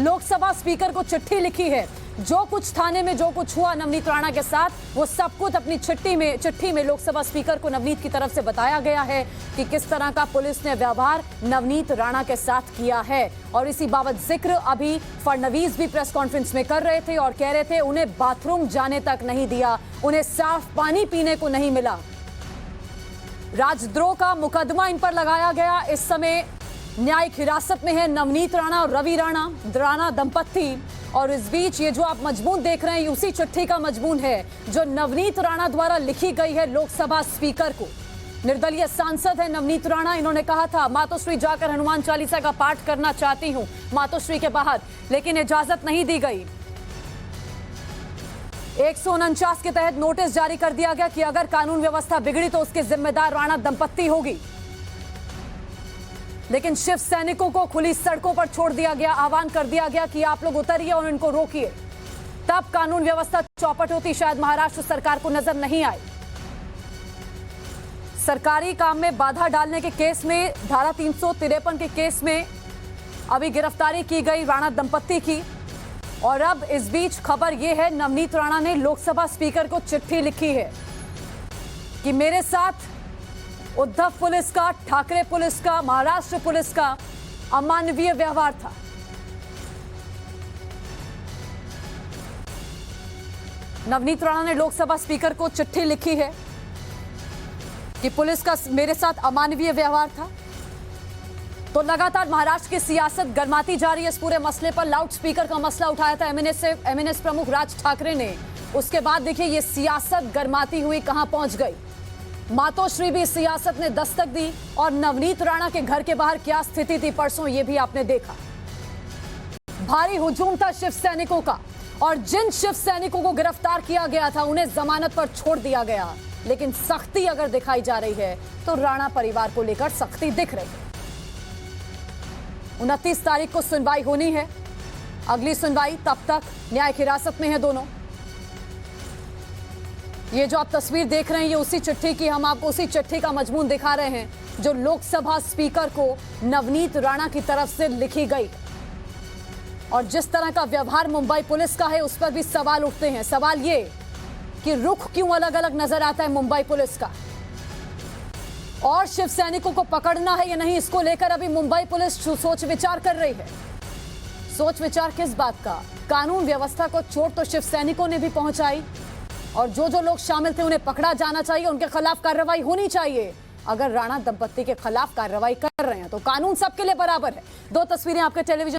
Lok Sabha speaker को चिट्ठी लिखी है। जो कुछ थाने में जो कुछ हुआ नवनीत राणा के साथ, वो सब कुछ अपनी चिट्ठी में लोकसभा स्पीकर को नवनीत की तरफ से बताया गया है कि किस तरह का पुलिस ने व्यवहार नवनीत राणा के साथ किया है। और इसी बाबत जिक्र अभी फडणवीस भी प्रेस कॉन्फ्रेंस में कर रहे थे और कह रहे थे उन्हें बाथरूम जाने तक नहीं दिया, उन्हें साफ पानी पीने को नहीं मिला। राजद्रोह का मुकदमा इन पर लगाया गया। इस समय न्यायिक हिरासत में है नवनीत राणा और रवि राणा दंपत्ति। और इस बीच ये जो आप मजमून देख रहे हैं, उसी चिट्ठी का मजमून है जो नवनीत राणा द्वारा लिखी गई है लोकसभा स्पीकर को। निर्दलीय सांसद है नवनीत राणा। इन्होंने कहा था मातोश्री जाकर हनुमान चालीसा का पाठ करना चाहती हूं मातोश्री के बाहर, लेकिन इजाजत नहीं दी गई। 149 के तहत नोटिस जारी कर दिया गया कि अगर कानून व्यवस्था बिगड़ी तो उसके जिम्मेदार राणा दंपत्ति होगी। लेकिन शिव सैनिकों को खुली सड़कों पर छोड़ दिया गया, आह्वान कर दिया गया कि आप लोग उतरिए और इनको रोकिए। तब कानून व्यवस्था चौपट होती, शायद महाराष्ट्र सरकार को नजर नहीं आई। सरकारी काम में बाधा डालने के केस में, धारा 353 के केस में अभी गिरफ्तारी की गई राणा दंपत्ति की। और अब इस बीच खबर यह है नवनीत राणा ने लोकसभा स्पीकर को चिट्ठी लिखी है कि मेरे साथ उद्धव पुलिस का, ठाकरे पुलिस का, महाराष्ट्र पुलिस का अमानवीय व्यवहार था। नवनीत राणा ने लोकसभा स्पीकर को चिट्ठी लिखी है कि पुलिस का मेरे साथ अमानवीय व्यवहार था। तो लगातार महाराष्ट्र की सियासत गरमाती जा रही है इस पूरे मसले पर। लाउड स्पीकर का मसला उठाया था एमएनएस प्रमुख राज ठाकरे ने। उसके बाद देखिए ये सियासत गरमाती हुई कहां पहुंच गई। मातोश्री भी सियासत ने दस्तक दी और नवनीत राणा के घर के बाहर क्या स्थिति थी परसों, ये भी आपने देखा। भारी हुजूम था शिव सैनिकों का और जिन शिव सैनिकों को गिरफ्तार किया गया था उन्हें जमानत पर छोड़ दिया गया। लेकिन सख्ती अगर दिखाई जा रही है तो राणा परिवार को लेकर सख्ती दिख रही है। 29 तारीख को सुनवाई होनी है, अगली सुनवाई। तब तक न्यायिक हिरासत में है दोनों। ये जो आप तस्वीर देख रहे हैं ये उसी चिट्ठी की, हम आपको उसी चिट्ठी का मजमून दिखा रहे हैं जो लोकसभा स्पीकर को नवनीत राणा की तरफ से लिखी गई। और जिस तरह का व्यवहार मुंबई पुलिस का है उस पर भी सवाल उठते हैं। सवाल ये कि रुख क्यों अलग अलग नजर आता है मुंबई पुलिस का, और शिव सैनिकों को पकड़ना है या नहीं, इसको लेकर अभी मुंबई पुलिस सोच विचार कर रही है। सोच विचार किस बात का? कानून व्यवस्था को चोट तो शिव सैनिकों ने भी पहुंचाई और जो जो लोग शामिल थे उन्हें पकड़ा जाना चाहिए, उनके खिलाफ कार्रवाई होनी चाहिए। अगर राणा दंपत्ति के खिलाफ कार्रवाई कर रहे हैं तो कानून सबके लिए बराबर है। दो तस्वीरें आपके टेलीविजन